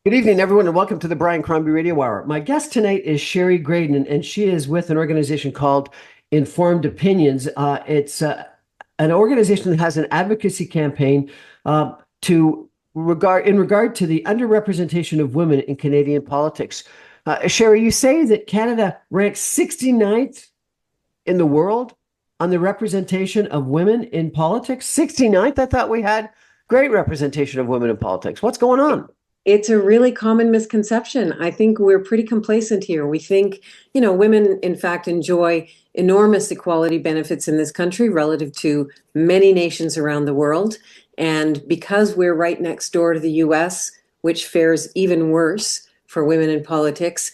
Good evening, everyone, and welcome to the Brian Crombie Radio Hour. My guest tonight is Shari Graydon, and she is with an organization called Informed Opinions. It's an organization that has an advocacy campaign to regard to the underrepresentation of women in Canadian politics. Shari, you say that Canada ranks 69th in the world on the representation of women in politics. 69th? I thought we had great representation of women in politics. What's going on? It's a really common misconception. I think we're pretty complacent here. We think, women, in fact, enjoy enormous equality benefits in this country relative to many nations around the world. And because we're right next door to the US, which fares even worse for women in politics,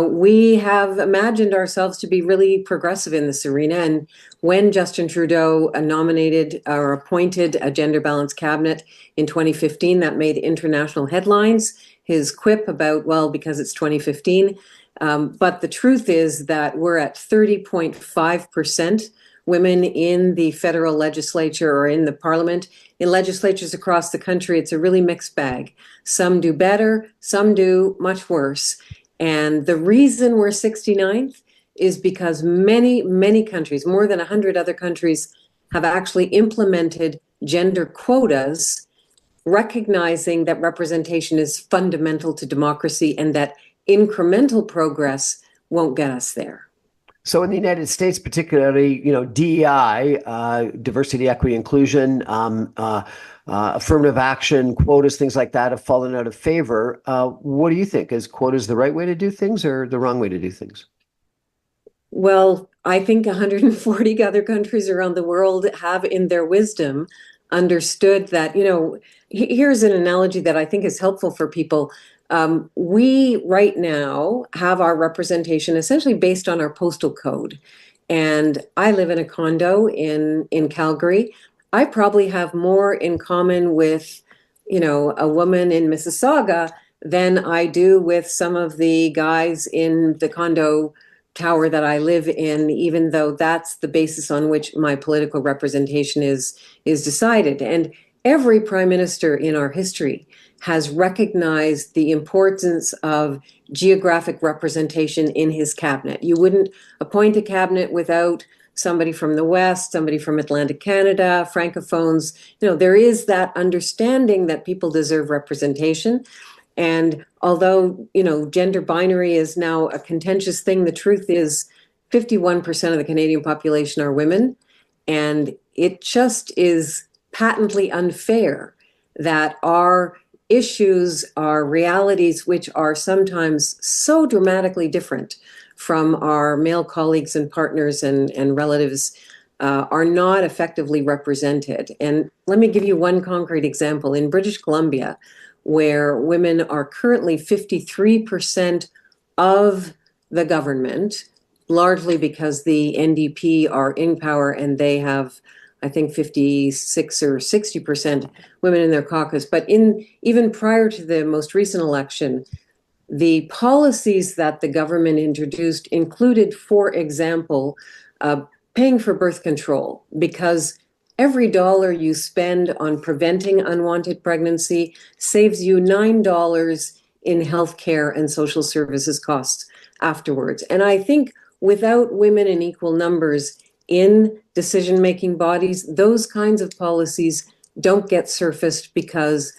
we have imagined ourselves to be really progressive in this arena. And when Justin Trudeau nominated or appointed a gender balanced cabinet in 2015, that made international headlines. His quip about, well, because it's 2015. But the truth is that we're at 30.5% women in the federal legislature or in the parliament. In legislatures across the country, it's a really mixed bag. Some do better, some do much worse. And the reason we're 69th is because many, many countries, more than 100 other countries, have actually implemented gender quotas, recognizing that representation is fundamental to democracy and that incremental progress won't get us there. So in the United States, particularly, DEI, diversity, equity, inclusion, affirmative action, quotas, things like that have fallen out of favor. What do you think? Is quotas the right way to do things or the wrong way to do things? Well, I think 140 other countries around the world have, in their wisdom, understood that, here's an analogy that I think is helpful for people. We right now have our representation essentially based on our postal code. And I live in a condo in Calgary. I probably have more in common with, a woman in Mississauga than I do with some of the guys in the condo tower that I live in, even though that's the basis on which my political representation is decided. And every prime minister in our history has recognized the importance of geographic representation in his cabinet. You wouldn't appoint a cabinet without somebody from the West, somebody from Atlantic Canada, Francophones. There is that understanding that people deserve representation. And although, gender binary is now a contentious thing, the truth is 51% of the Canadian population are women. And it just is patently unfair that our issues are realities which are sometimes so dramatically different from our male colleagues and partners and relatives are not effectively represented. And let me give you one concrete example. In British Columbia, where women are currently 53% of the government, largely because the NDP are in power and they have, I think, 56 or 60% women in their caucus. But even prior to the most recent election, the policies that the government introduced included, for example, paying for birth control, because every dollar you spend on preventing unwanted pregnancy saves you $9 in healthcare and social services costs afterwards. And I think without women in equal numbers in decision-making bodies, those kinds of policies don't get surfaced because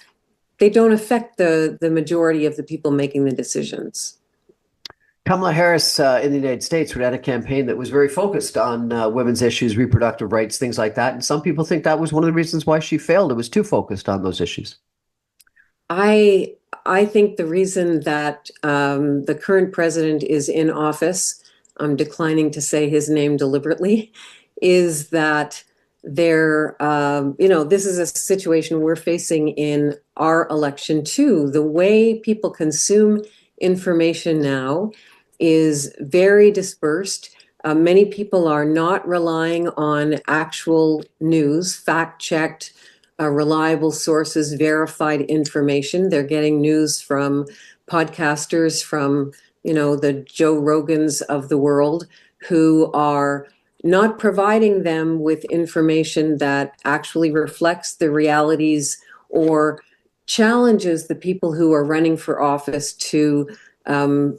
they don't affect the majority of the people making the decisions. Kamala Harris in the United States ran a campaign that was very focused on women's issues, reproductive rights, things like that. And some people think that was one of the reasons why she failed. It was too focused on those issues. I think the reason that the current president is in office, I'm declining to say his name deliberately, is that this is a situation we're facing in our election too. The way people consume information now is very dispersed. Many people are not relying on actual news, fact-checked, reliable sources, verified information. They're getting news from podcasters, from, the Joe Rogans of the world, who are not providing them with information that actually reflects the realities or challenges the people who are running for office to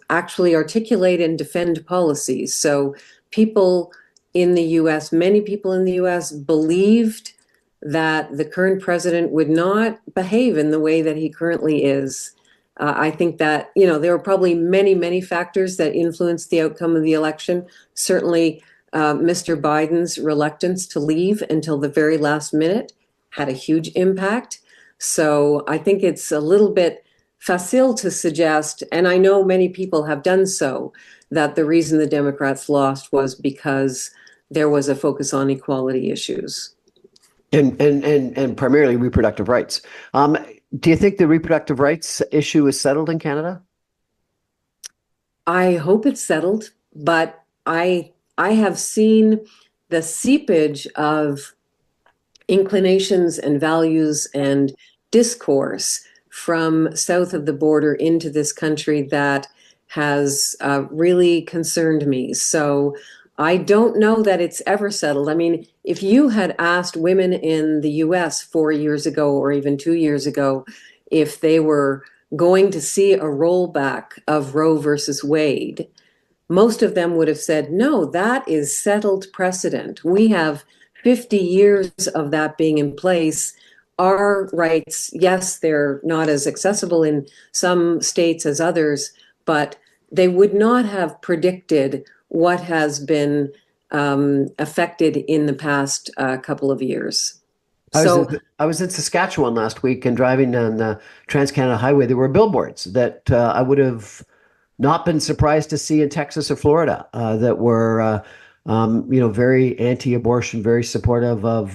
actually articulate and defend policies. So people in the US, many people in the US believed that the current president would not behave in the way that he currently is. I think that, there were probably many, many factors that influenced the outcome of the election. Certainly, Mr. Biden's reluctance to leave until the very last minute had a huge impact. So I think it's a little bit facile to suggest, and I know many people have done so, that the reason the Democrats lost was because there was a focus on equality issues. And primarily reproductive rights. Do you think the reproductive rights issue is settled in Canada? I hope it's settled, but I have seen the seepage of inclinations and values and discourse from south of the border into this country that has really concerned me. So I don't know that it's ever settled. I mean, if you had asked women in the US 4 years ago or even 2 years ago if they were going to see a rollback of Roe versus Wade, most of them would have said, no, that is settled precedent. We have 50 years of that being in place. Our rights, yes, they're not as accessible in some states as others, but they would not have predicted what has been affected in the past couple of years. So I was in Saskatchewan last week and driving on the Trans-Canada Highway. There were billboards that I would have not been surprised to see in Texas or Florida that were, very anti-abortion, very supportive of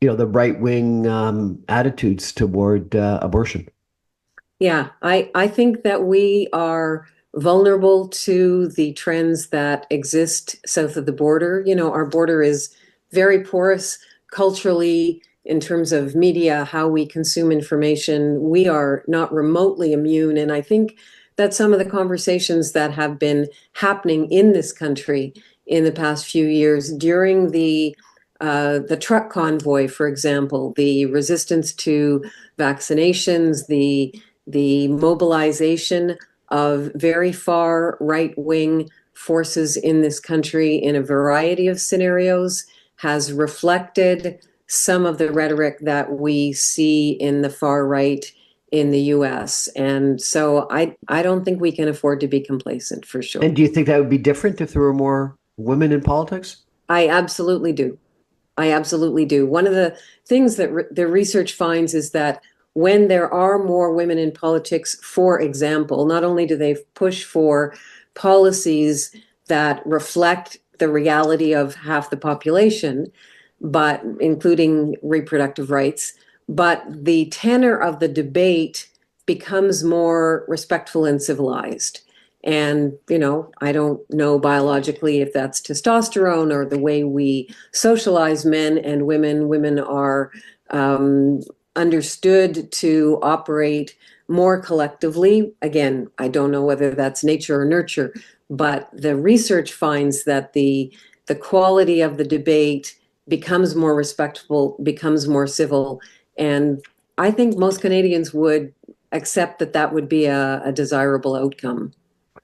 the right-wing attitudes toward abortion. yeah, I think that we are vulnerable to the trends that exist south of the border. Our border is very porous culturally in terms of media, how we consume information. We are not remotely immune. And I think that some of the conversations that have been happening in this country in the past few years during the truck convoy, for example, the resistance to vaccinations, the mobilization of very far right-wing forces in this country in a variety of scenarios has reflected some of the rhetoric that we see in the far right in the US. And so I don't think we can afford to be complacent, for sure. And do you think that would be different if there were more women in politics? I absolutely do. I absolutely do. One of the things that the research finds is that when there are more women in politics, for example, not only do they push for policies that reflect the reality of half the population, but including reproductive rights, but the tenor of the debate becomes more respectful and civilized. And, I don't know biologically if that's testosterone or the way we socialize men and women. Women are understood to operate more collectively. Again, I don't know whether that's nature or nurture, but the research finds that the quality of the debate becomes more respectful, becomes more civil. And I think most Canadians would accept that that would be a desirable outcome.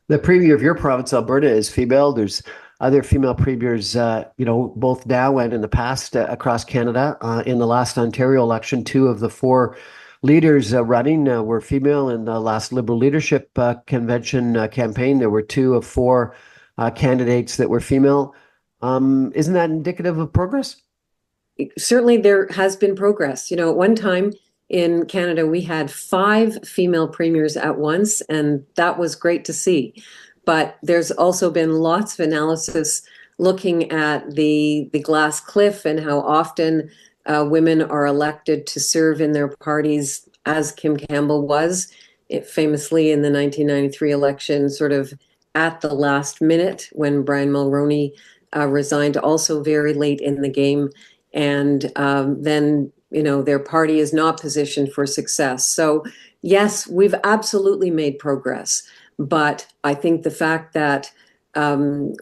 The premier of your province, Alberta, is female. There's other female premiers, both now and in the past across Canada. In the last Ontario election, two of the four leaders running were female. In the last Liberal Leadership Convention campaign, there were two of four candidates that were female. Isn't that indicative of progress? Certainly there has been progress. At one time in Canada, we had 5 female premiers at once, and that was great to see. But there's also been lots of analysis looking at the glass cliff and how often women are elected to serve in their parties, as Kim Campbell was famously in the 1993 election, sort of at the last minute when Brian Mulroney resigned, also very late in the game. And then, their party is not positioned for success. So, yes, we've absolutely made progress. But I think the fact that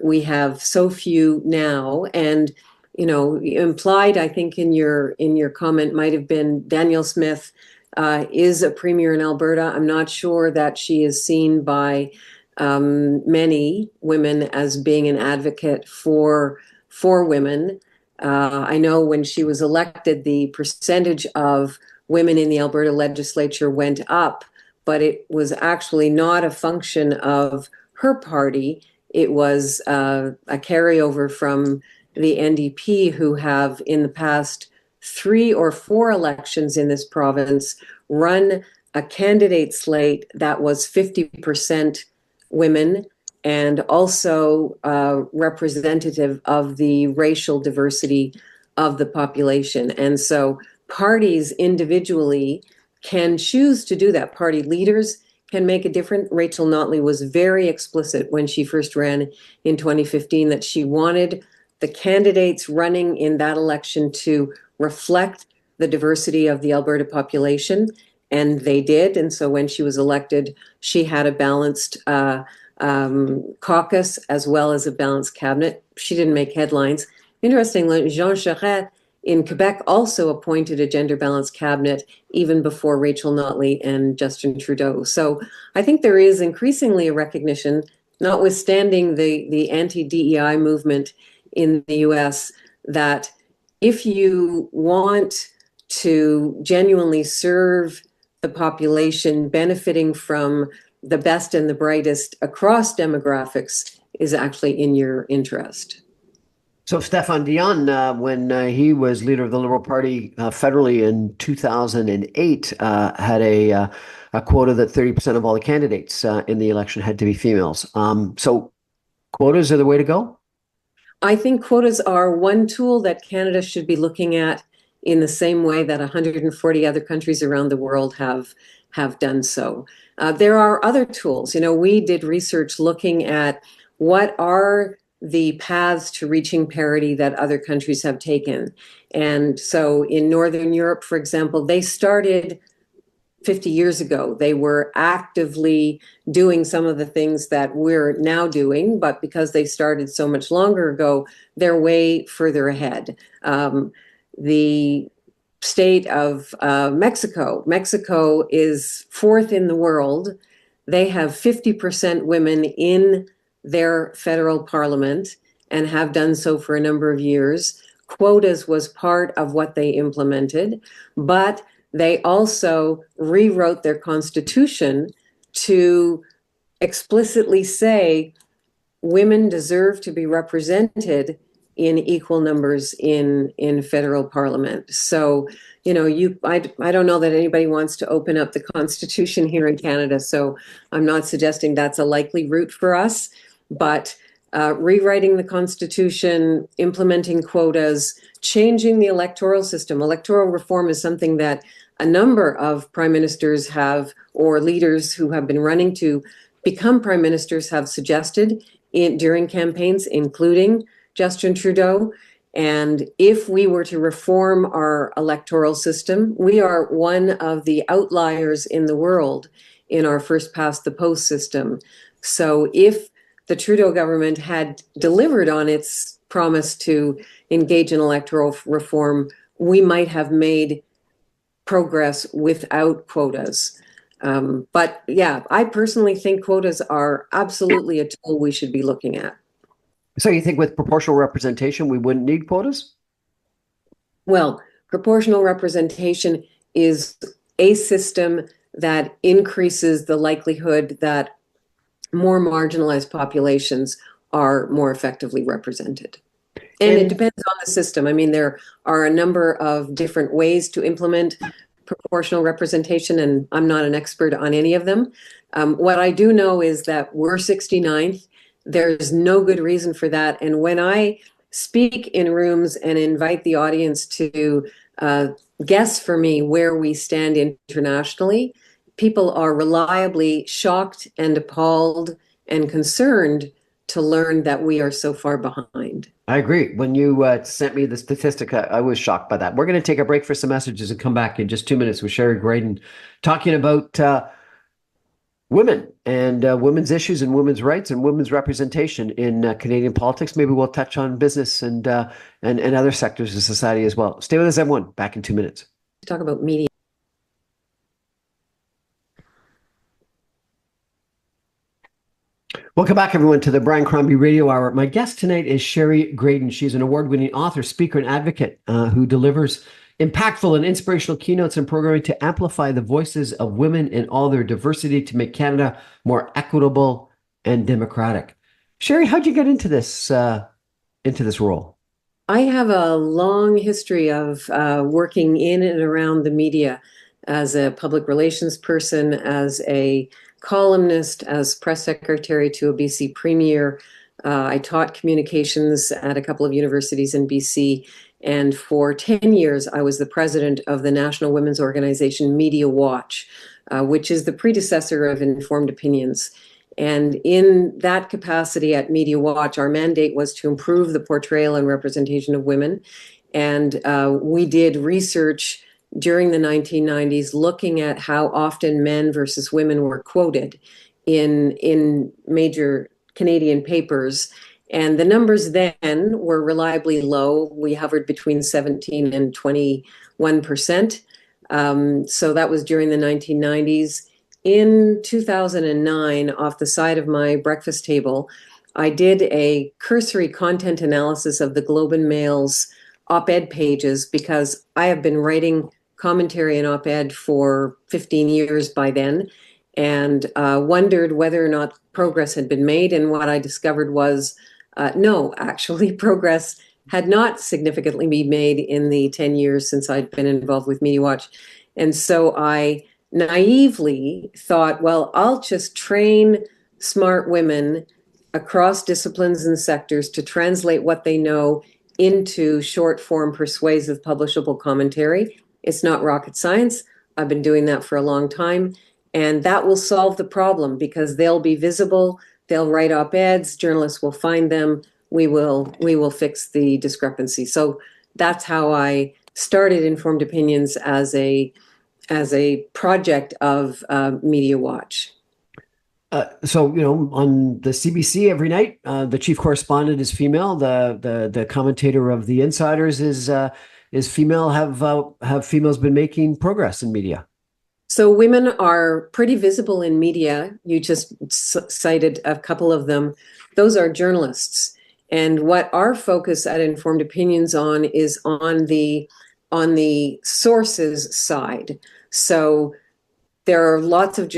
we have so few now, and implied, I think in your comment might have been Danielle Smith is a premier in Alberta. I'm not sure that she is seen by many women as being an advocate for women. I know when she was elected, the percentage of women in the Alberta legislature went up, but it was actually not a function of her party. It was a carryover from the NDP, who have in the past 3 or 4 elections in this province run a candidate slate that was 50% women and also representative of the racial diversity of the population. And so parties individually can choose to do that. Party leaders can make a difference. Rachel Notley was very explicit when she first ran in 2015 that she wanted the candidates running in that election to reflect the diversity of the Alberta population, and they did. And so when she was elected, she had a balanced caucus as well as a balanced cabinet. She didn't make headlines. Interestingly, Jean Charest in Quebec also appointed a gender balanced cabinet even before Rachel Notley and Justin Trudeau. So I think there is increasingly a recognition, notwithstanding the anti-DEI movement in the US, that if you want to genuinely serve the population, benefiting from the best and the brightest across demographics is actually in your interest. So Stefan Dion, when he was leader of the Liberal Party federally in 2008, had a quota that 30% of all the candidates in the election had to be females. So quotas are the way to go? I think quotas are one tool that Canada should be looking at in the same way that 140 other countries around the world have done so. There are other tools. We did research looking at what are the paths to reaching parity that other countries have taken. And so in Northern Europe, for example, they started 50 years ago. They were actively doing some of the things that we're now doing, but because they started so much longer ago, they're way further ahead. The state of Mexico is 4th in the world. They have 50% women in their federal parliament and have done so for a number of years. Quotas was part of what they implemented, but they also rewrote their constitution to explicitly say women deserve to be represented in equal numbers in federal parliament. So, I don't know that anybody wants to open up the Constitution here in Canada, so I'm not suggesting that's a likely route for us, but rewriting the Constitution, implementing quotas, changing the electoral system. Electoral reform is something that a number of prime ministers have, or leaders who have been running to become prime ministers have suggested during campaigns, including Justin Trudeau. And if we were to reform our electoral system, we are one of the outliers in the world in our first past the post system. So if the Trudeau government had delivered on its promise to engage in electoral reform, we might have made progress without quotas. But yeah, I personally think quotas are absolutely a tool we should be looking at. So you think with proportional representation, we wouldn't need quotas? Well, proportional representation is a system that increases the likelihood that more marginalized populations are more effectively represented. And it depends on the system. I mean, there are a number of different ways to implement proportional representation, and I'm not an expert on any of them. What I do know is that we're 69th. There's no good reason for that. And when I speak in rooms and invite the audience to guess for me where we stand internationally, people are reliably shocked and appalled and concerned to learn that we are so far behind. I agree. When you sent me the statistic, I was shocked by that. We're going to take a break for some messages and come back in just 2 minutes with Shari Graydon talking about women and women's issues and women's rights and women's representation in Canadian politics. Maybe we'll touch on business and other sectors of society as well. Stay with us, everyone. Back in 2 minutes. Talk about media. Welcome back, everyone, to the Brian Crombie Radio Hour. My guest tonight is Shari Graydon. She's an award-winning author, speaker, and advocate who delivers impactful and inspirational keynotes and programming to amplify the voices of women in all their diversity to make Canada more equitable and democratic. Shari, how'd you get into this role? I have a long history of working in and around the media as a public relations person, as a columnist, as press secretary to a BC premier. I taught communications at a couple of universities in BC. And for 10 years, I was the president of the national women's organization Media Watch, which is the predecessor of Informed Opinions. And in that capacity at Media Watch, our mandate was to improve the portrayal and representation of women. And we did research during the 1990s looking at how often men versus women were quoted in major Canadian papers. And the numbers then were reliably low. We hovered between 17 and 21%. So that was during the 1990s. In 2009, off the side of my breakfast table, I did a cursory content analysis of the Globe and Mail's op-ed pages because I have been writing commentary and op-ed for 15 years by then, and wondered whether or not progress had been made. And what I discovered was no, actually, progress had not significantly been made in the 10 years since I'd been involved with Media Watch. And so I naively thought, well, I'll just train smart women across disciplines and sectors to translate what they know into short form, persuasive, publishable commentary. It's not rocket science. I've been doing that for a long time. And that will solve the problem because they'll be visible. They'll write op-eds. Journalists will find them. We will fix the discrepancy. So that's how I started Informed Opinions as a project of Media Watch. So, on the CBC every night, the chief correspondent is female. The commentator of the Insiders is female. Have females been making progress in media? So women are pretty visible in media. You just cited a couple of them. Those are journalists. And what our focus at Informed Opinions on is on the sources side. So there are lots of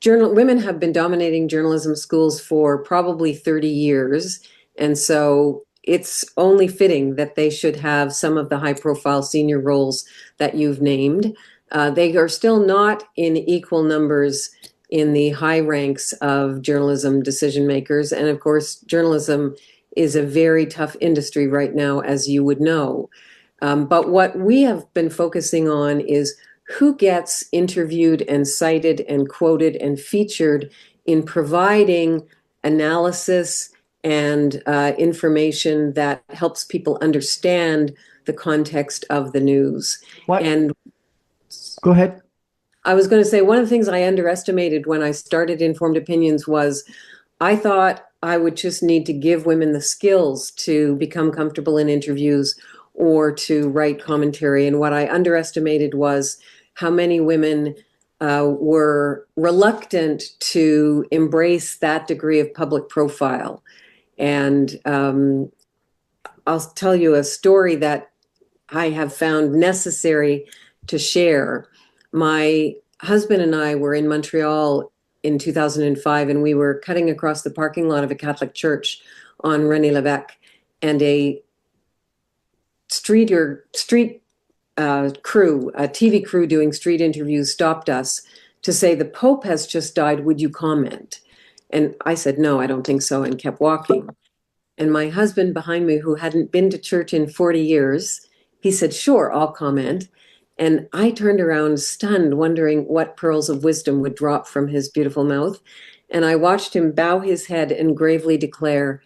women have been dominating journalism schools for probably 30 years. And so it's only fitting that they should have some of the high profile senior roles that you've named. They are still not in equal numbers in the high ranks of journalism decision makers. And of course, journalism is a very tough industry right now, as you would know. But what we have been focusing on is who gets interviewed and cited and quoted and featured in providing analysis and information that helps people understand the context of the news. What? And go ahead. I was going to say, one of the things I underestimated when I started Informed Opinions was I thought I would just need to give women the skills to become comfortable in interviews or to write commentary. And what I underestimated was how many women were reluctant to embrace that degree of public profile. And I'll tell you a story that I have found necessary to share. My husband and I were in Montreal in 2005, and we were cutting across the parking lot of a Catholic church on René Lévesque, and a street crew, a TV crew doing street interviews, stopped us to say, "The Pope has just died. Would you comment?" And I said, "No, I don't think so," and kept walking. And my husband behind me, who hadn't been to church in 40 years, he said, "Sure, I'll comment." And I turned around stunned, wondering what pearls of wisdom would drop from his beautiful mouth. And I watched him bow his head and gravely declare,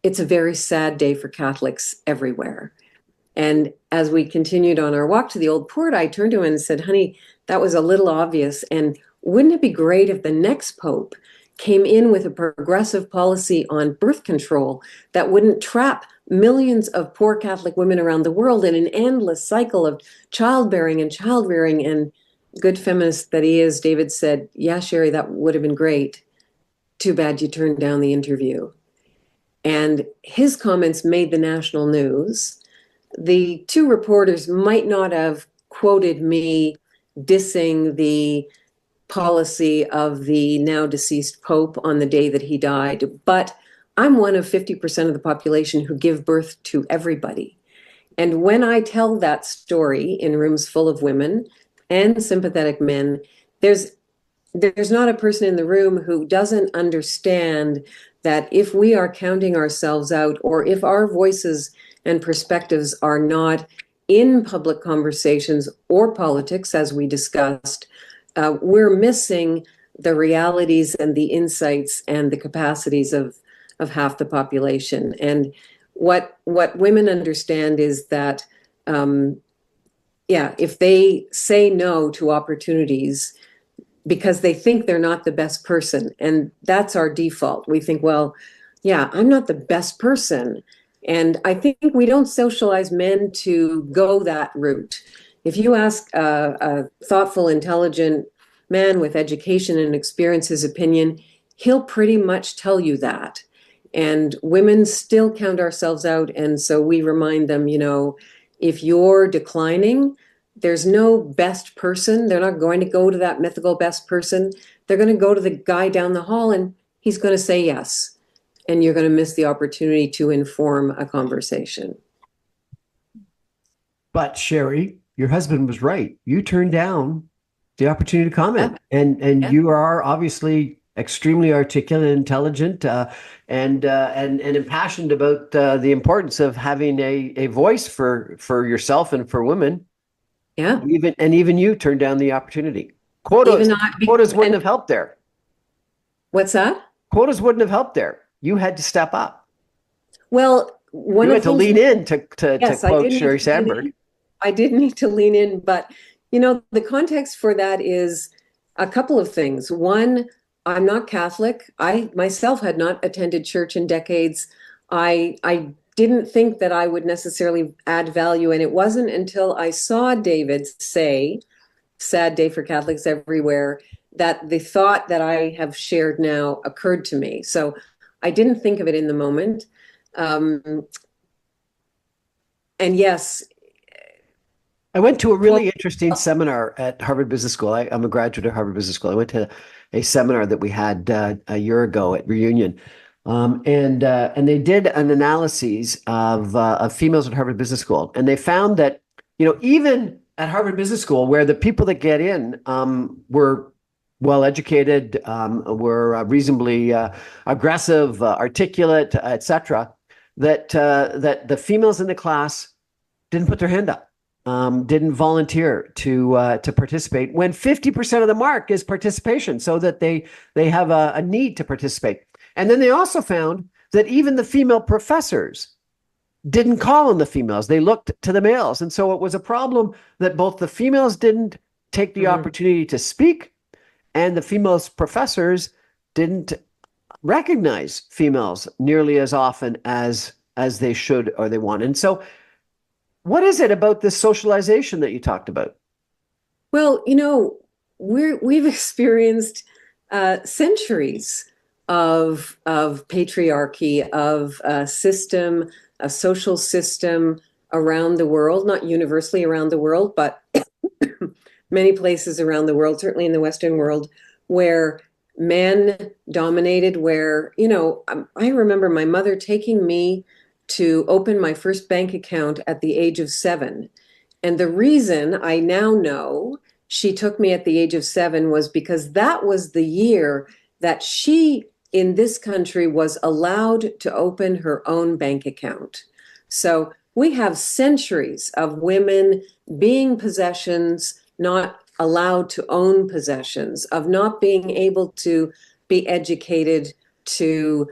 "It's a very sad day for Catholics everywhere." And as we continued on our walk to the Old Port, I turned to him and said, "Honey, that was a little obvious. And wouldn't it be great if the next pope came in with a progressive policy on birth control that wouldn't trap millions of poor Catholic women around the world in an endless cycle of childbearing and child rearing? And good feminist that he is, David said, yeah, Shari, that would have been great. Too bad you turned down the interview. And his comments made the national news. The two reporters might not have quoted me dissing the policy of the now deceased Pope on the day that he died, but I'm one of 50% of the population who give birth to everybody. And when I tell that story in rooms full of women and sympathetic men, there's not a person in the room who doesn't understand that if we are counting ourselves out, or if our voices and perspectives are not in public conversations or politics, as we discussed, we're missing the realities and the insights and the capacities of half the population. And what women understand is that, if they say no to opportunities because they think they're not the best person, and that's our default. We think, well, yeah, I'm not the best person. And I think we don't socialize men to go that route. If you ask a thoughtful, intelligent man with education and experience his opinion, he'll pretty much tell you that. And women still count ourselves out. And so we remind them, if you're declining, there's no best person. They're not going to go to that mythical best person. They're going to go to the guy down the hall and he's going to say yes. And you're going to miss the opportunity to inform a conversation. But Shari, your husband was right. You turned down the opportunity to comment, and you are obviously extremely articulate, intelligent, and impassioned about the importance of having a voice for yourself and for women. Yeah. Even you turned down the opportunity. Quotas wouldn't have helped there. What's that? Quotas wouldn't have helped there. You had to step up. Well, you had to lean in to quote Shari Sandberg. I did need to lean in, but the context for that is a couple of things. One, I'm not Catholic. I myself had not attended church in decades. I didn't think that I would necessarily add value, and it wasn't until I saw David say, "Sad day for Catholics everywhere," that the thought that I have shared now occurred to me. So I didn't think of it in the moment. And yes, I went to a really interesting seminar at Harvard Business School. I'm a graduate of Harvard Business School. I went to a seminar that we had a year ago at Reunion, and they did an analysis of females at Harvard Business School, and they found that even at Harvard Business School, where the people that get in were well educated, were reasonably aggressive, articulate, etc., that the females in the class didn't put their hand up. Didn't volunteer to participate when 50% of the mark is participation, so that they have a need to participate. And then they also found that even the female professors didn't call on the females. They looked to the males. And so it was a problem that both the females didn't take the opportunity to speak, and the females professors didn't recognize females nearly as often as they should or they want. And so what is it about this socialization that you talked about? Well, we've experienced centuries of patriarchy, of a system, a social system around the world, not universally around the world, but many places around the world, certainly in the Western world, where men dominated, where, I remember my mother taking me to open my first bank account at the age of 7. And the reason I now know she took me at the age of 7 was because that was the year that she, in this country, was allowed to open her own bank account. So we have centuries of women being possessions, not allowed to own possessions, of not being able to be educated, to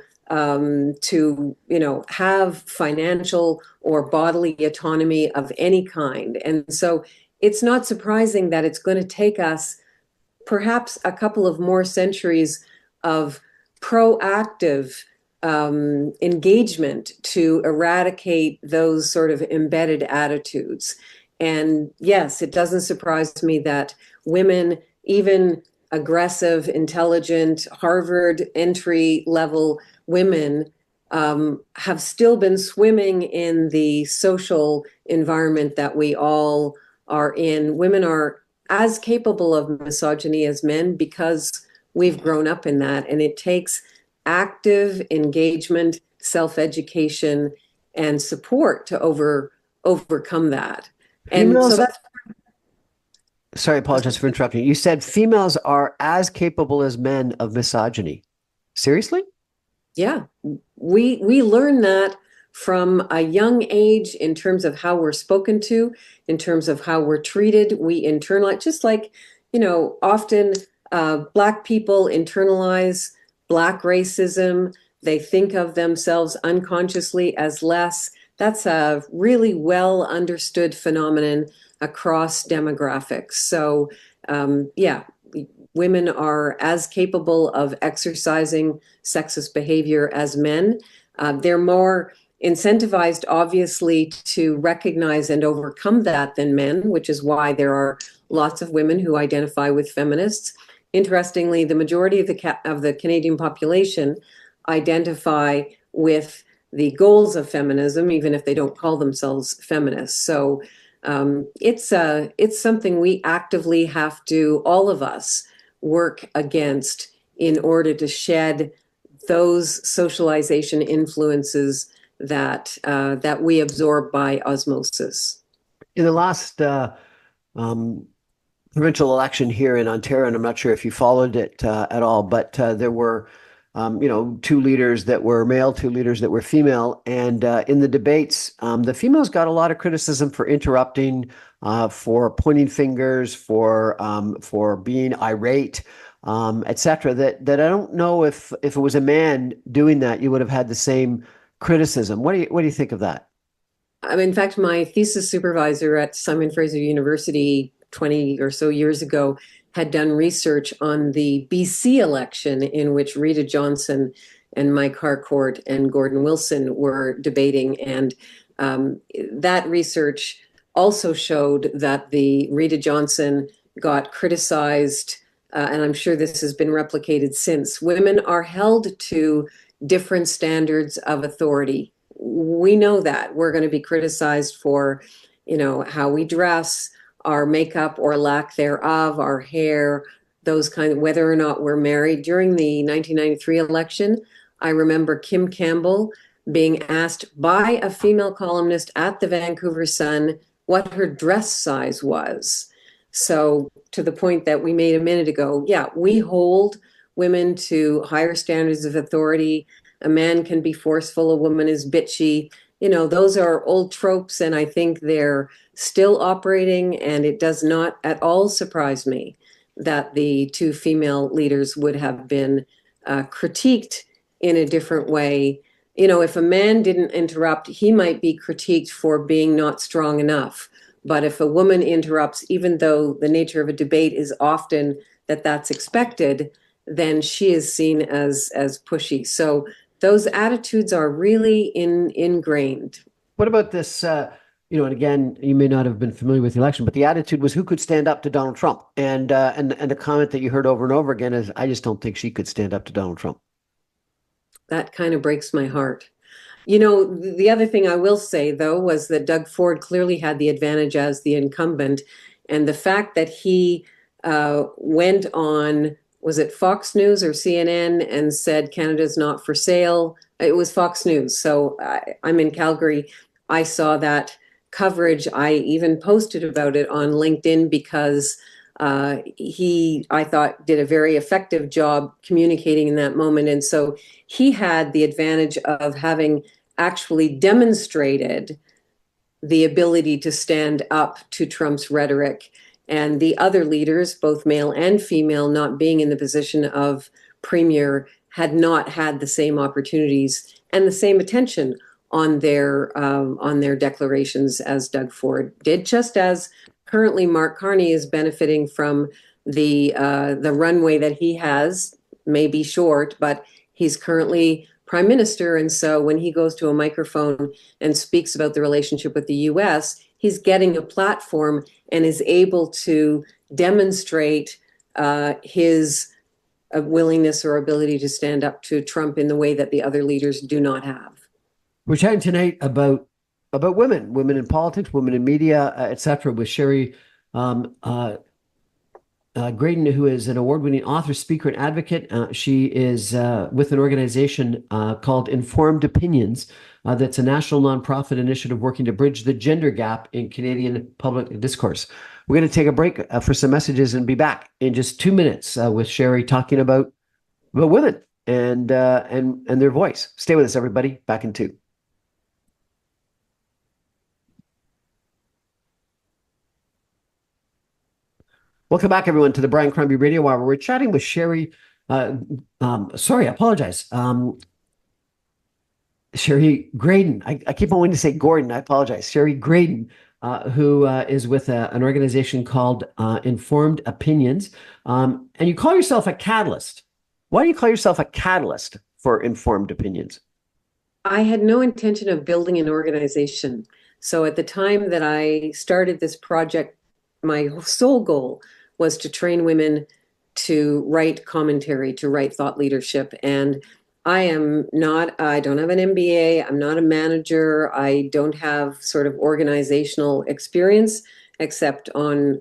have financial or bodily autonomy of any kind. And so it's not surprising that it's going to take us perhaps a couple of more centuries of proactive engagement to eradicate those sort of embedded attitudes. And yes, it doesn't surprise me that women, even aggressive, intelligent, Harvard entry level women, have still been swimming in the social environment that we all are in. Women are as capable of misogyny as men because we've grown up in that. And it takes active engagement, self-education, and support to overcome that. And so Females, that's sorry, apologize for interrupting. You said females are as capable as men of misogyny. Seriously? yeah, we learn that from a young age in terms of how we're spoken to, in terms of how we're treated. We internalize, just like, often Black people internalize Black racism. They think of themselves unconsciously as less. That's a really well understood phenomenon across demographics. So, yeah, women are as capable of exercising sexist behavior as men. They're more incentivized, obviously, to recognize and overcome that than men, which is why there are lots of women who identify with feminists. Interestingly, the majority of the Canadian population identify with the goals of feminism, even if they don't call themselves feminists. So it's something we actively have to, all of us, work against in order to shed those socialization influences that we absorb by osmosis. In the last um, provincial election here in Ontario, and I'm not sure if you followed it at all, but there were, two leaders that were male, two leaders that were female, and in the debates, the females got a lot of criticism for interrupting, for pointing fingers, for being irate, etc. That I don't know if it was a man doing that, you would have had the same criticism. What do you think of that? In fact, my thesis supervisor at Simon Fraser University 20 or so years ago had done research on the BC election in which Rita Johnson and Mike Harcourt and Gordon Wilson were debating. And that research also showed that the Rita Johnson got criticized, and I'm sure this has been replicated since. Women are held to different standards of authority. We know that we're going to be criticized for, how we dress, our makeup or lack thereof, our hair, those kind of, whether or not we're married. During the 1993 election, I remember Kim Campbell being asked by a female columnist at the Vancouver Sun what her dress size was. So, to the point that we made a minute ago, yeah, we hold women to higher standards of authority. A man can be forceful, a woman is bitchy. Those are old tropes, and I think they're still operating. And it does not at all surprise me that the two female leaders would have been critiqued in a different way. If a man didn't interrupt, he might be critiqued for being not strong enough. But if a woman interrupts, even though the nature of a debate is often that that's expected, then she is seen as pushy. So those attitudes are really ingrained. What about this? And again, you may not have been familiar with the election, but the attitude was who could stand up to Donald Trump, and the comment that you heard over and over again is, "I just don't think she could stand up to Donald Trump." That kind of breaks my heart. The other thing I will say, though, was that Doug Ford clearly had the advantage as the incumbent. And the fact that he went on, was it Fox News or CNN, and said Canada's not for sale? It was Fox News. So I'm in Calgary. I saw that coverage. I even posted about it on LinkedIn because I thought, did a very effective job communicating in that moment. And so he had the advantage of having actually demonstrated the ability to stand up to Trump's rhetoric, and the other leaders, both male and female, not being in the position of premier, had not had the same opportunities and the same attention on their declarations as Doug Ford did, just as currently Mark Carney is benefiting from the runway that he has may be short, but he's currently prime minister. And so when he goes to a microphone and speaks about the relationship with the US, he's getting a platform and is able to demonstrate his willingness or ability to stand up to Trump in the way that the other leaders do not have. We're chatting tonight about women in politics, women in media, etc., with Shari Graydon, who is an award-winning author, speaker, and advocate. She is with an organization called Informed Opinions. That's a national nonprofit initiative working to bridge the gender gap in Canadian public discourse. We're going to take a break for some messages and be back in just 2 minutes with Shari talking about women and their voice. Stay with us, everybody. Back in 2. Welcome back, everyone, to the Brian Crombie Radio Hour. We're chatting with Shari. Sorry, I apologize. Shari Graydon. I keep on wanting to say Gordon. I apologize. Shari Graydon, who is with an organization called Informed Opinions. And you call yourself a catalyst. Why do you call yourself a catalyst for Informed Opinions? I had no intention of building an organization. So at the time that I started this project, my sole goal was to train women to write commentary, to write thought leadership. And I don't have an MBA. I'm not a manager. I don't have sort of organizational experience except on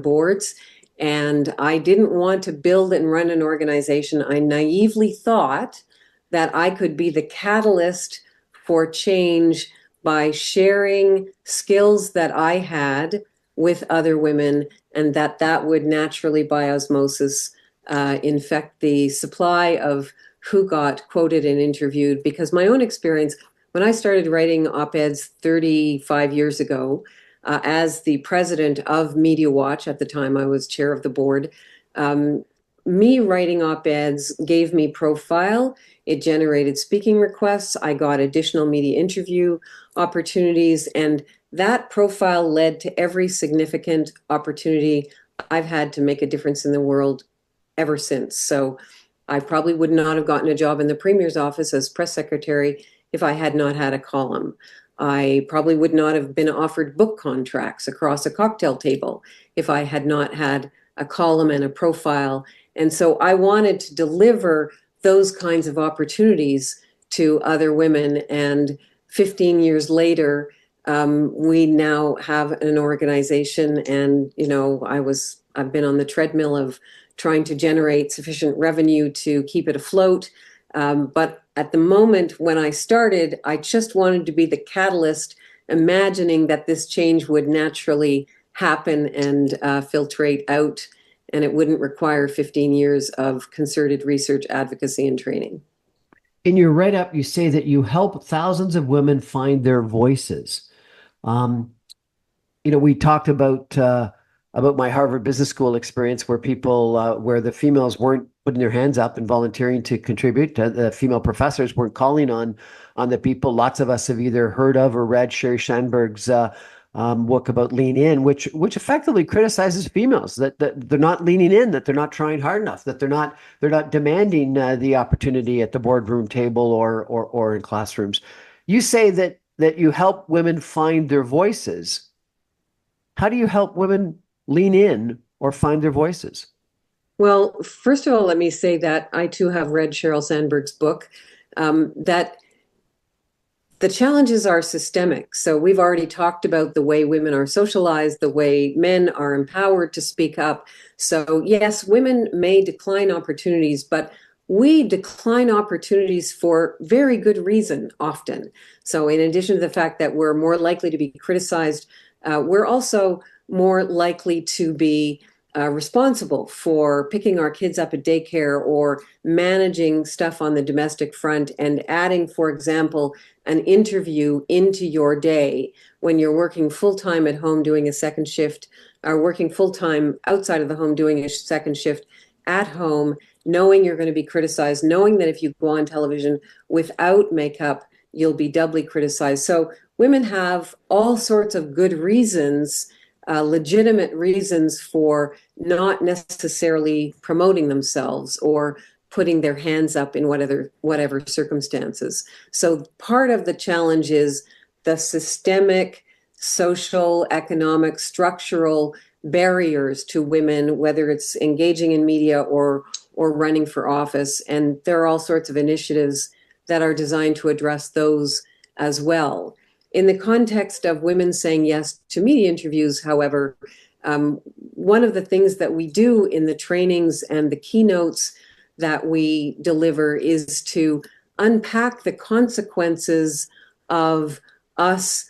boards. And I didn't want to build and run an organization. I naively thought that I could be the catalyst for change by sharing skills that I had with other women, and that would naturally, by osmosis, infect the supply of who got quoted and interviewed. Because my own experience, when I started writing op-eds 35 years ago, as the president of Media Watch, at the time I was chair of the board, me writing op-eds gave me profile. It generated speaking requests. I got additional media interview opportunities, and that profile led to every significant opportunity I've had to make a difference in the world ever since. So I probably would not have gotten a job in the Premier's office as press secretary if I had not had a column. I probably would not have been offered book contracts across a cocktail table if I had not had a column and a profile. And so I wanted to deliver those kinds of opportunities to other women. And 15 years later, we now have an organization, and I've been on the treadmill of trying to generate sufficient revenue to keep it afloat. But at the moment when I started, I just wanted to be the catalyst, imagining that this change would naturally happen and filtrate out, and it wouldn't require 15 years of concerted research, advocacy, and training. In your write-up, you say that you help thousands of women find their voices. We talked about my Harvard Business School experience, where where the females weren't putting their hands up and volunteering to contribute. The female professors weren't calling on the people. Lots of us have either heard of or read Sherry Sandberg's book about Lean In, which effectively criticizes females, that they're not leaning in, that they're not trying hard enough, that they're not demanding the opportunity at the boardroom table or in classrooms. You say that you help women find their voices. How do you help women lean in or find their voices? Well, first of all, let me say that I too have read Sheryl Sandberg's book, that the challenges are systemic. So we've already talked about the way women are socialized, the way men are empowered to speak up. So yes, women may decline opportunities, but we decline opportunities for very good reason often. So in addition to the fact that we're more likely to be criticized, we're also more likely to be responsible for picking our kids up at daycare or managing stuff on the domestic front, and adding, for example, an interview into your day when you're working full-time at home doing a second shift, or working full-time outside of the home doing a second shift at home, knowing you're going to be criticized, knowing that if you go on television without makeup, you'll be doubly criticized. So women have all sorts of good reasons legitimate reasons for not necessarily promoting themselves or putting their hands up in whatever circumstances. So part of the challenge is the systemic, social, economic, structural barriers to women, whether it's engaging in media or running for office. And there are all sorts of initiatives that are designed to address those as well. In the context of women saying yes to media interviews, however, one of the things that we do in the trainings and the keynotes that we deliver is to unpack the consequences of us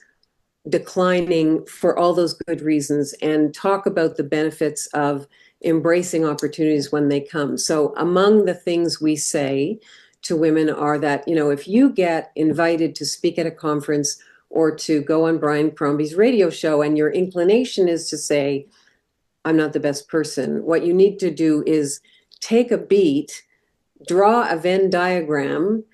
declining for all those good reasons and talk about the benefits of embracing opportunities when they come. So among the things we say to women are that, if you get invited to speak at a conference or to go on Brian Crombie's radio show and your inclination is to say, I'm not the best person, what you need to do is take a beat, draw a Venn diagram,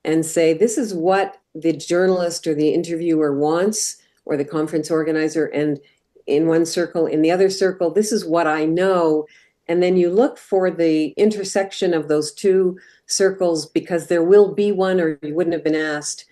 and say, this is what the journalist or the interviewer wants, or the conference organizer, and in one circle, in the other circle, this is what I know. And then you look for the intersection of those two circles, because there will be one or you wouldn't have been asked.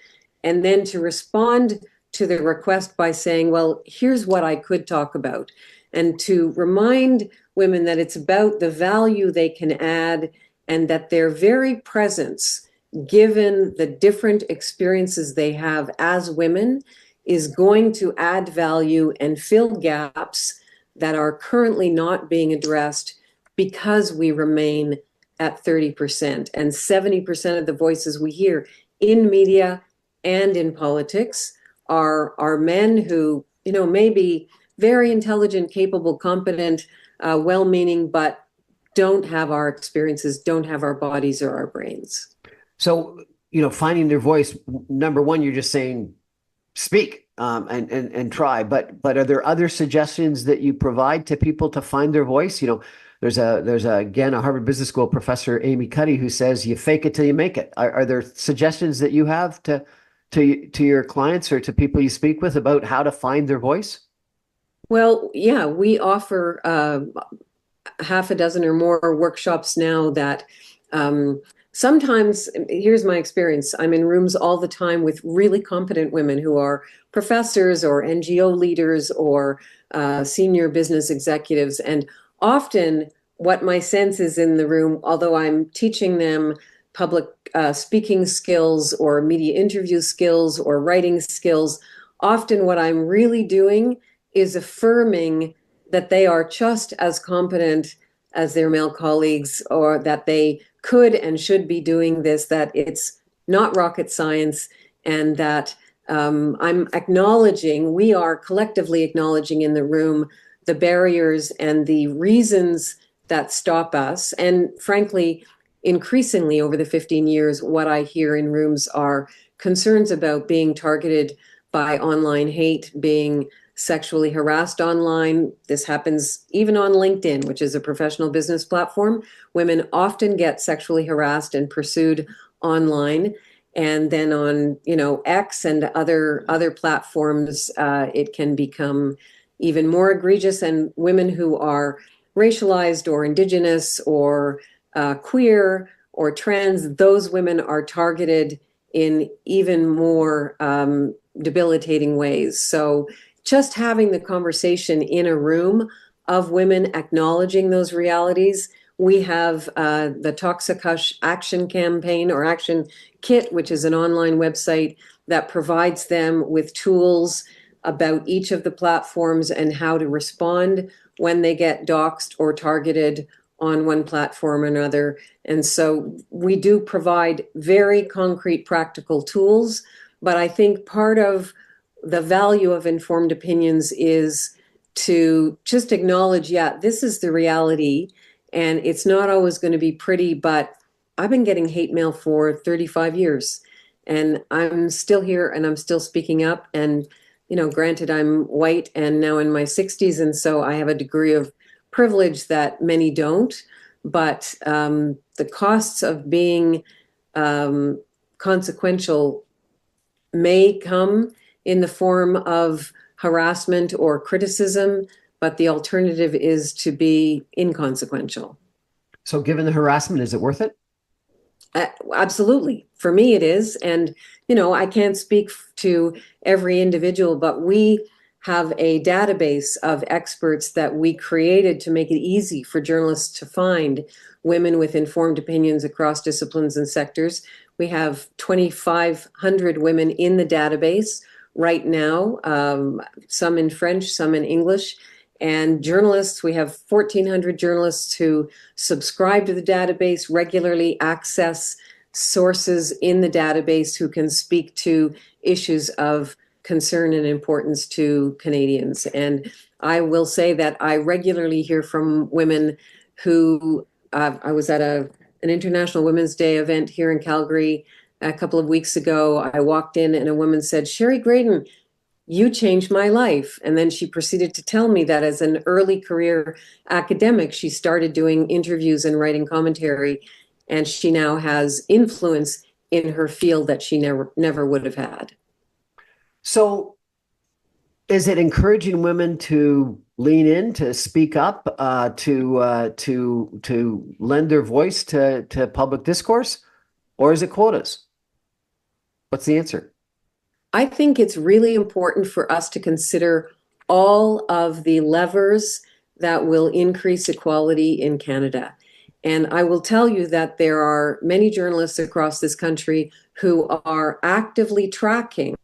And then to respond to the request by saying, well, here's what I could talk about. And to remind women that it's about the value they can add, and that their very presence, given the different experiences they have as women, is going to add value and fill gaps that are currently not being addressed because we remain at 30%. And 70% of the voices we hear in media and in politics are men who, may be very intelligent, capable, competent, well-meaning, but don't have our experiences, don't have our bodies or our brains. So, finding their voice, number one, you're just saying, speak and try. But are there other suggestions that you provide to people to find their voice? There's again a Harvard Business School professor, Amy Cuddy, who says you fake it till you make it. Are there suggestions that you have to your clients or to people you speak with about how to find their voice? Well, yeah, we offer half a dozen or more workshops now that sometimes, here's my experience, I'm in rooms all the time with really competent women who are professors or NGO leaders or senior business executives. And often what my sense is in the room, although I'm teaching them public speaking skills or media interview skills or writing skills, often what I'm really doing is affirming that they are just as competent as their male colleagues, or that they could and should be doing this, that it's not rocket science, and that I'm acknowledging, we are collectively acknowledging in the room the barriers and the reasons that stop us. And frankly, increasingly over the 15 years, what I hear in rooms are concerns about being targeted by online hate, being sexually harassed online. This happens even on LinkedIn, which is a professional business platform. Women often get sexually harassed and pursued online. And then on, X and other platforms, it can become even more egregious. And women who are racialized or indigenous or queer or trans, those women are targeted in even more debilitating ways. So just having the conversation in a room of women acknowledging those realities. We have the Toxic Hush Action Campaign or Action Kit, which is an online website that provides them with tools about each of the platforms and how to respond when they get doxxed or targeted on one platform or another. And so we do provide very concrete, practical tools. But I think part of the value of informed opinions is to just acknowledge, this is the reality, and it's not always going to be pretty, but I've been getting hate mail for 35 years, and I'm still here, and I'm still speaking up. And, granted, I'm white and now in my 60s, and so I have a degree of privilege that many don't, but the costs of being consequential may come in the form of harassment or criticism, but the alternative is to be inconsequential. So, given the harassment, is it worth it? Absolutely. For me, it is. And, I can't speak to every individual, but we have a database of experts that we created to make it easy for journalists to find women with informed opinions across disciplines and sectors. We have 2,500 women in the database right now, some in French, some in English. And journalists, we have 1,400 journalists who subscribe to the database, regularly access sources in the database who can speak to issues of concern and importance to Canadians. And I will say that I regularly hear from women who I was at an International Women's Day event here in Calgary a couple of weeks ago. I walked in and a woman said, "Shari Graydon, you changed my life." And then she proceeded to tell me that as an early career academic, she started doing interviews and writing commentary, and she now has influence in her field that she never would have had. So, is it encouraging women to lean in, to speak up, to lend their voice to public discourse, or is it quotas? What's the answer? I think it's really important for us to consider all of the levers that will increase equality in Canada. And I will tell you that there are many journalists across this country who are actively tracking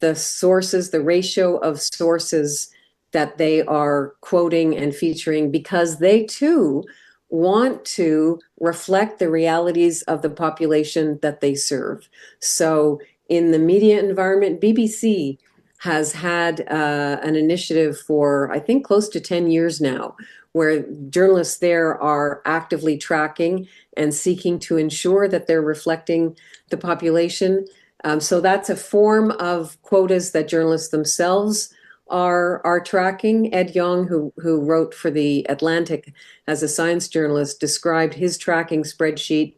the sources, the ratio of sources that they are quoting and featuring, because they too want to reflect the realities of the population that they serve. So in the media environment, BBC has had an initiative for, I think, close to 10 years now, where journalists there are actively tracking and seeking to ensure that they're reflecting the population. So that's a form of quotas that journalists themselves are tracking. Ed Yong, who wrote for The Atlantic as a science journalist, described his tracking spreadsheet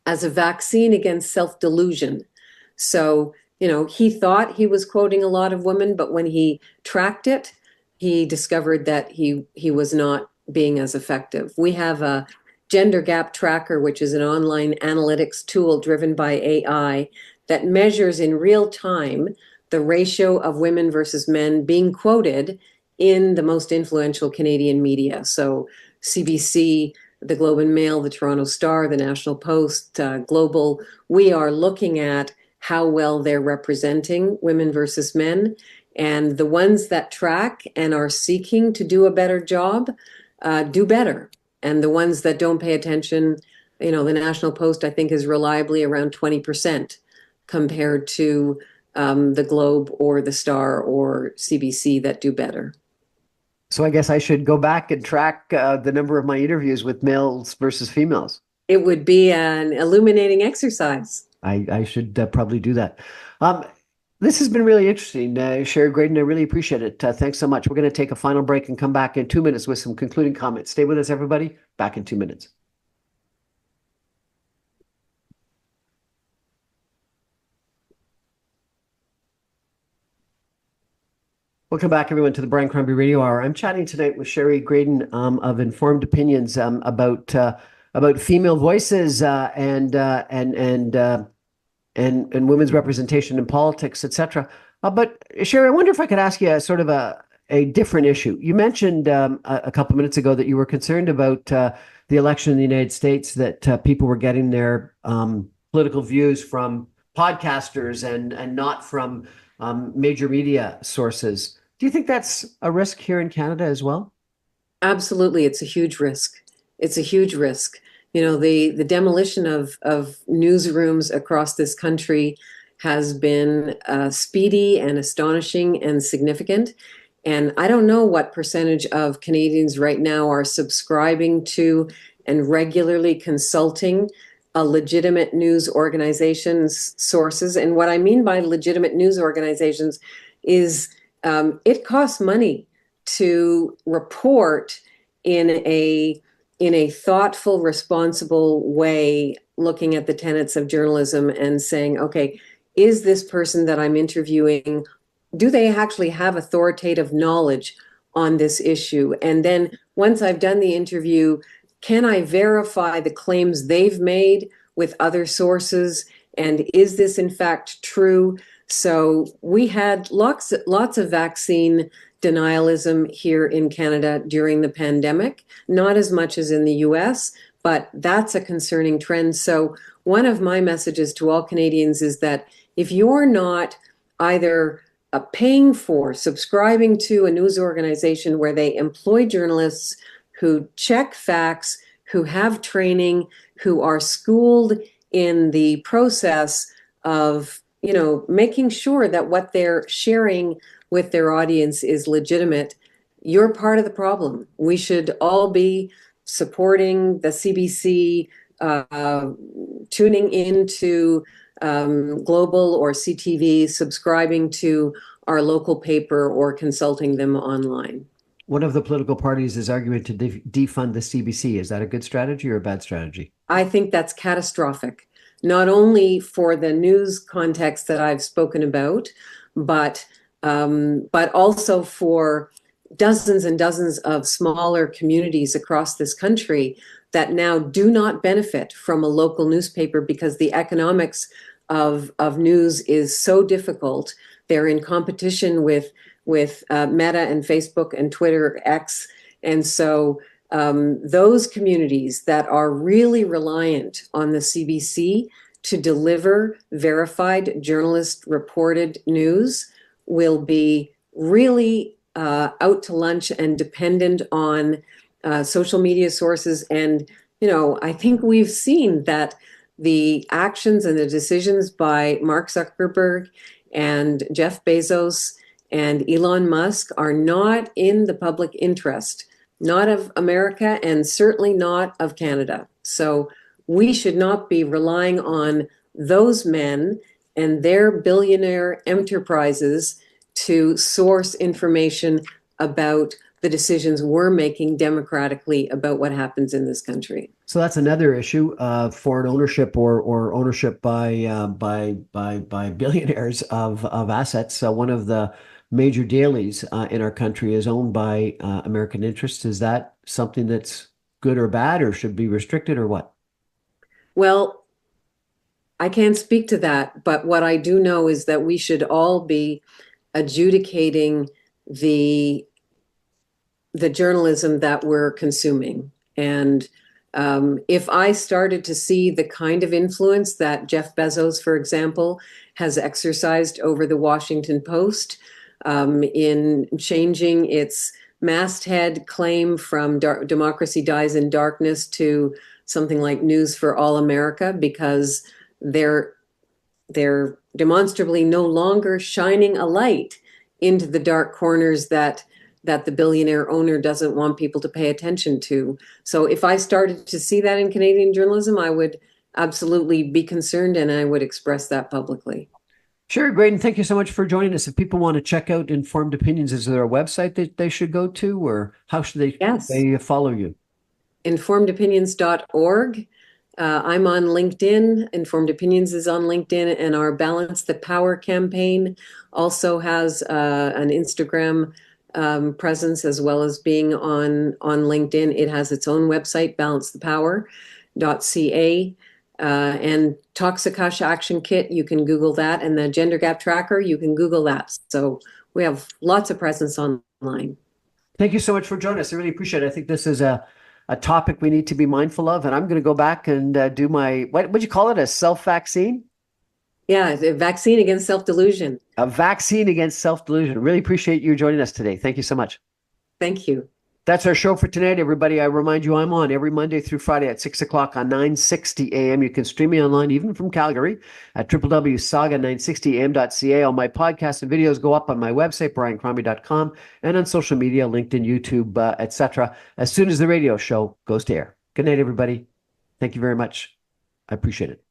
as a vaccine against self-delusion. So, he thought he was quoting a lot of women, but when he tracked it, he discovered that he was not being as effective. We have a gender gap tracker, which is an online analytics tool driven by AI that measures in real time the ratio of women versus men being quoted in the most influential Canadian media. So CBC, the Globe and Mail, the Toronto Star, the National Post, Global, we are looking at how well they're representing women versus men. And the ones that track and are seeking to do a better job do better. And the ones that don't pay attention, the National Post, I think, is reliably around 20% compared to the Globe or the Star or CBC that do better. So I guess I should go back and track the number of my interviews with males versus females. It would be an illuminating exercise. I should probably do that. This has been really interesting, Shari Graydon. I really appreciate it. Thanks so much. We're going to take a final break and come back in 2 minutes with some concluding comments. Stay with us, everybody. Back in 2 minutes. Welcome back, everyone, to the Brian Crombie Radio Hour. I'm chatting tonight with Shari Graydon of Informed Opinions about female voices and women's representation in politics, etc. But Shari, I wonder if I could ask you a sort of a different issue. You mentioned a couple minutes ago that you were concerned about the election in the United States, that people were getting their political views from podcasters and not from major media sources. Do you think that's a risk here in Canada as well? Absolutely. It's a huge risk. It's a huge risk. The demolition of newsrooms across this country has been speedy and astonishing and significant. And I don't know what percentage of Canadians right now are subscribing to and regularly consulting a legitimate news organization's sources. And what I mean by legitimate news organizations is it costs money to report in a thoughtful, responsible way, looking at the tenets of journalism and saying, okay, is this person that I'm interviewing do they actually have authoritative knowledge on this issue? And then once I've done the interview, can I verify the claims they've made with other sources? And is this in fact true? So we had lots of vaccine denialism here in Canada during the pandemic, not as much as in the US, but that's a concerning trend. So one of my messages to all Canadians is that if you're not either paying for, subscribing to a news organization where they employ journalists who check facts, who have training, who are schooled in the process of, making sure that what they're sharing with their audience is legitimate, you're part of the problem. We should all be supporting the CBC, tuning into Global or CTV, subscribing to our local paper, or consulting them online. One of the political parties is arguing to defund the CBC. Is that a good strategy or a bad strategy? I think that's catastrophic, not only for the news context that I've spoken about, but also for dozens and dozens of smaller communities across this country that now do not benefit from a local newspaper because the economics of news is so difficult. They're in competition with Meta and Facebook and Twitter X, and so those communities that are really reliant on the CBC to deliver verified journalist reported news will be really out to lunch and dependent on social media sources. And, I think we've seen that the actions and the decisions by Mark Zuckerberg and Jeff Bezos and Elon Musk are not in the public interest, not of America and certainly not of Canada. So we should not be relying on those men and their billionaire enterprises to source information about the decisions we're making democratically about what happens in this country. So that's another issue, foreign ownership or ownership by billionaires of assets. One of the major dailies in our country is owned by American interests. Is that something that's good or bad, or should be restricted, or what? Well, I can't speak to that, but what I do know is that we should all be adjudicating the journalism that we're consuming. And if I started to see the kind of influence that Jeff Bezos, for example, has exercised over the Washington Post in changing its masthead claim from democracy dies in darkness to something like News for All America, because they're demonstrably no longer shining a light into the dark corners that the billionaire owner doesn't want people to pay attention to. So if I started to see that in Canadian journalism, I would absolutely be concerned, and I would express that publicly. Shari Graydon, thank you so much for joining us. If people want to check out Informed Opinions, is there a website that they should go to, or how should they follow you? Informedopinions.org. I'm on LinkedIn. Informed Opinions is on LinkedIn, and our Balance the Power campaign also has an Instagram presence, as well as being on LinkedIn. It has its own website, briancrombie.ca. And Toxicosh Action Kit, you can Google that. And the Gender Gap Tracker, you can Google that. So we have lots of presence online. Thank you so much for joining us. I really appreciate it. I think this is a topic we need to be mindful of. And I'm going to go back and do my, what would you call it, a self-vaccine? Yeah, a vaccine against self-delusion. A vaccine against self-delusion. Really appreciate you joining us today. Thank you so much. Thank you. That's our show for tonight, everybody. I remind you, I'm on every Monday through Friday at 6 o'clock on 960 AM. You can stream me online, even from Calgary, at www.saga960am.ca. All my podcasts and videos go up on my website, briancrombie.com, and on social media, LinkedIn, YouTube, etc., as soon as the radio show goes to air. Good night, everybody. Thank you very much. I appreciate it.